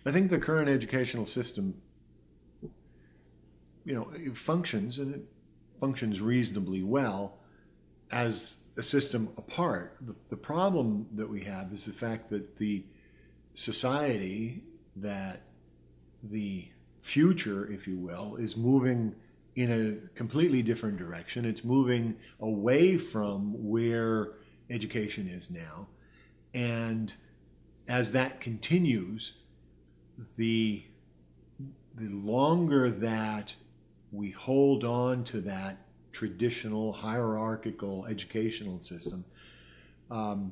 I think the current educational system, it functions, and it functions reasonably well as a system apart. The problem that we have is the fact that the society, that the future, if you will, is moving in a completely different direction. It's moving away from where education is now. And as that continues, the longer that we hold on to that traditional hierarchical educational system, the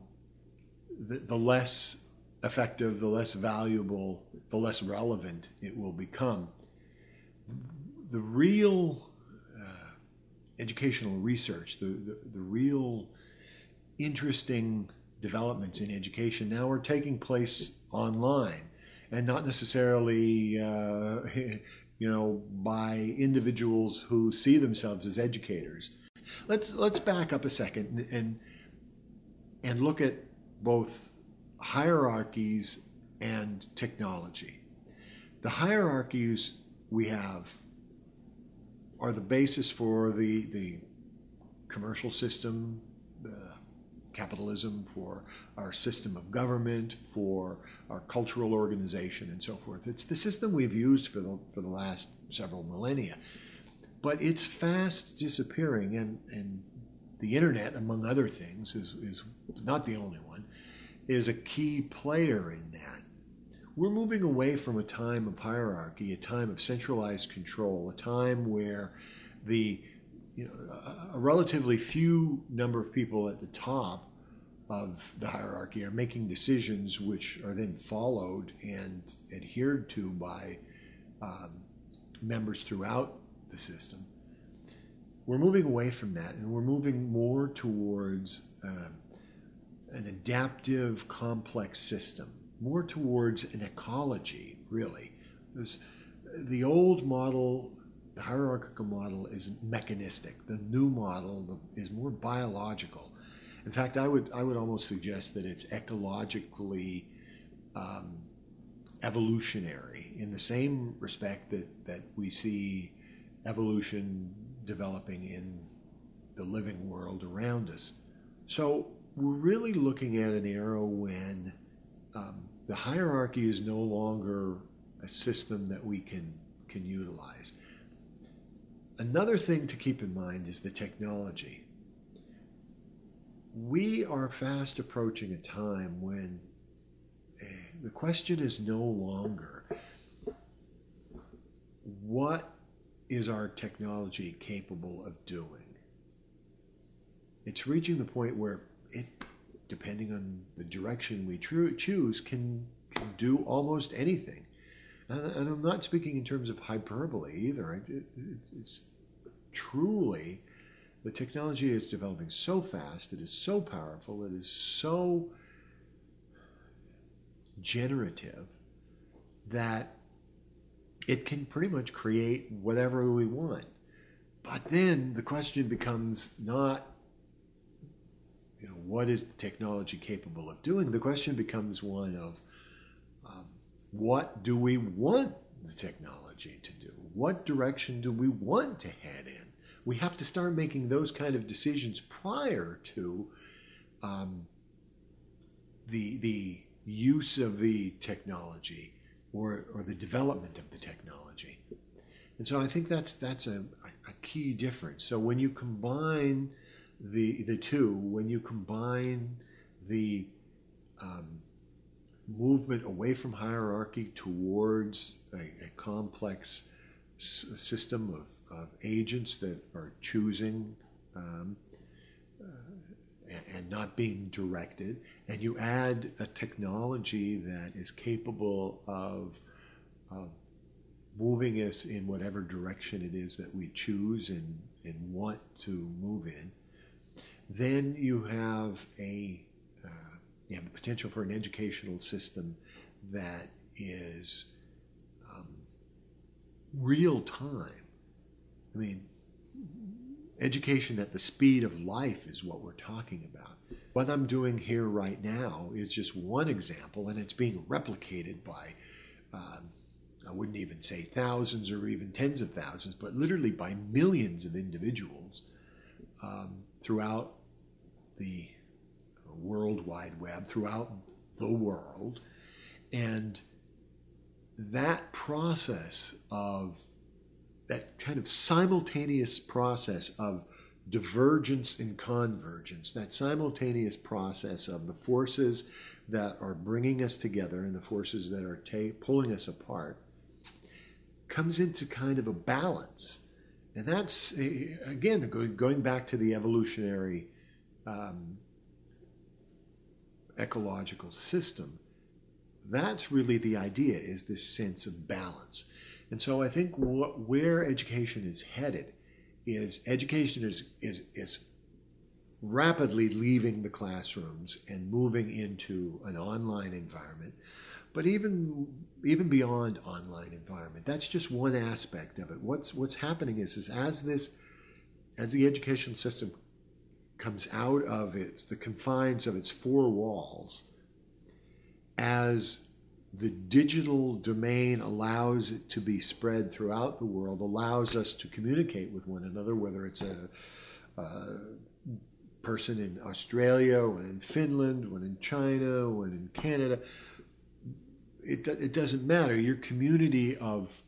less effective, the less valuable, the less relevant it will become. The real educational research, the real interesting developments in education now are taking place online, and not necessarily by individuals who see themselves as educators. Let's back up a second and look at both hierarchies and technology. The hierarchies we have are the basis for the commercial system, capitalism, for our system of government, for our cultural organization, and so forth. It's the system we've used for the last several millennia. But it's fast disappearing, and the internet, among other things, is not the only one, is a key player in that. We're moving away from a time of hierarchy, a time of centralized control, a time where a relatively few number of people at the top of the hierarchy are making decisions which are then followed and adhered to by members throughout the system. We're moving away from that, and we're moving more towards an adaptive, complex system, more towards an ecology, really. The old model, the hierarchical model, is mechanistic. The new model is more biological. In fact, I would almost suggest that it's ecologically evolutionary, in the same respect that we see evolution developing in the living world around us. So we're really looking at an era when the hierarchy is no longer a system that we can utilize. Another thing to keep in mind is the technology. We are fast approaching a time when the question is no longer what is our technology capable of doing. It's reaching the point where it, depending on the direction we choose, can do almost anything. And I'm not speaking in terms of hyperbole either. It's truly, the technology is developing so fast, it is so powerful, it is so generative that it can pretty much create whatever we want. But then the question becomes not, what is the technology capable of doing? The question becomes one of what do we want the technology to do? What direction do we want to head in? We have to start making those kind of decisions prior to the use of the technology or the development of the technology. And so I think that's a key difference. So when you combine the two, when you combine the movement away from hierarchy towards a complex system of agents that are choosing and not being directed, and you add a technology that is capable of moving us in whatever direction it is that we choose and want to move in, then you have the potential for an educational system that is real time. I mean, education at the speed of life is what we're talking about. What I'm doing here right now is just one example, and it's being replicated by I wouldn't even say thousands or even tens of thousands, but literally by millions of individuals throughout the World Wide Web, throughout the world. And that process of, that kind of simultaneous process of divergence and convergence, that simultaneous process of the forces that are bringing us together and the forces that are pulling us apart, comes into kind of a balance. And that's, again, going back to the evolutionary ecological system, that's really the idea, is this sense of balance. And so I think where education is headed is education is rapidly leaving the classrooms and moving into an online environment. But even beyond online environment, that's just one aspect of it. What's happening is as the education system comes out of the confines of its four walls, as the digital domain allows it to be spread throughout the world, allows us to communicate with one another, whether it's a person in Australia, one in Finland, one in China, one in Canada. It doesn't matter. Your community of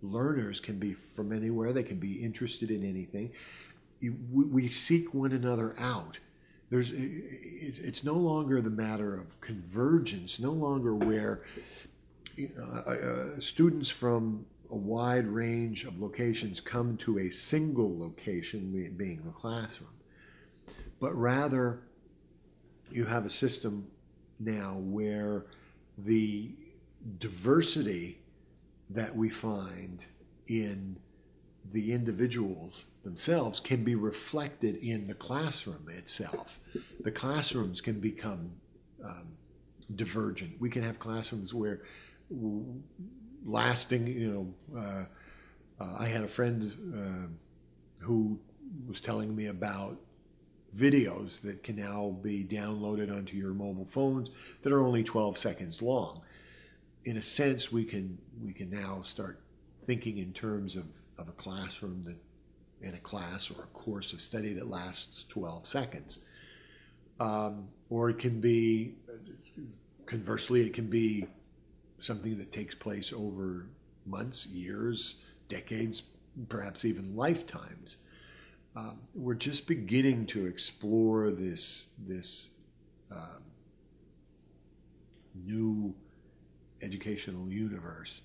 learners can be from anywhere. They can be interested in anything. We seek one another out. It's no longer the matter of convergence, no longer where students from a wide range of locations come to a single location, being the classroom, but rather you have a system now where the diversity that we find in the individuals themselves can be reflected in the classroom itself. The classrooms can become divergent. We can have classrooms where lasting, I had a friend who was telling me about videos that can now be downloaded onto your mobile phones that are only 12 seconds long. In a sense, we can now start thinking in terms of a classroom in a class or a course of study that lasts 12 seconds. Or it can be, conversely, it can be something that takes place over months, years, decades, perhaps even lifetimes. We're just beginning to explore this new educational universe.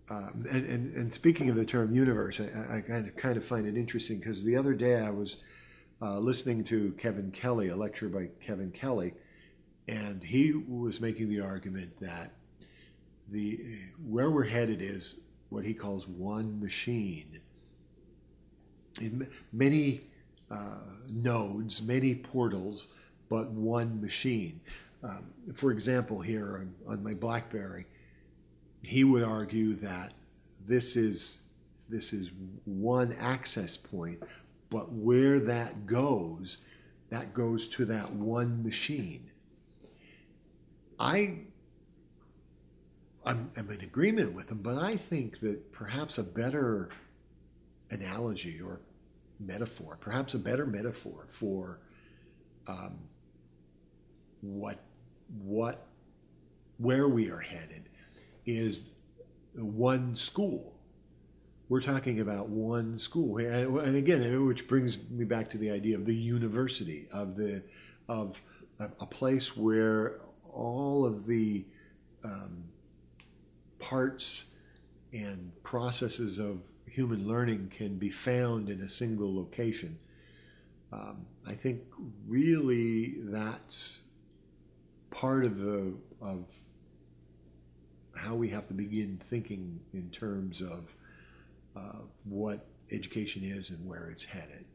And speaking of the term universe, I kind of find it interesting because the other day I was listening to Kevin Kelly, a lecture by Kevin Kelly, and he was making the argument that where we're headed is what he calls one machine. In many nodes, many portals, but one machine. For example, here on my BlackBerry, he would argue that this is one access point, but where that goes to that one machine. I'm in agreement with him, but I think that perhaps a better analogy or metaphor, perhaps a better metaphor for where we are headed is one school. We're talking about one school, and again, which brings me back to the idea of the university, of a place where all of the parts and processes of human learning can be found in a single location. I think really that's part of how we have to begin thinking in terms of what education is and where it's headed.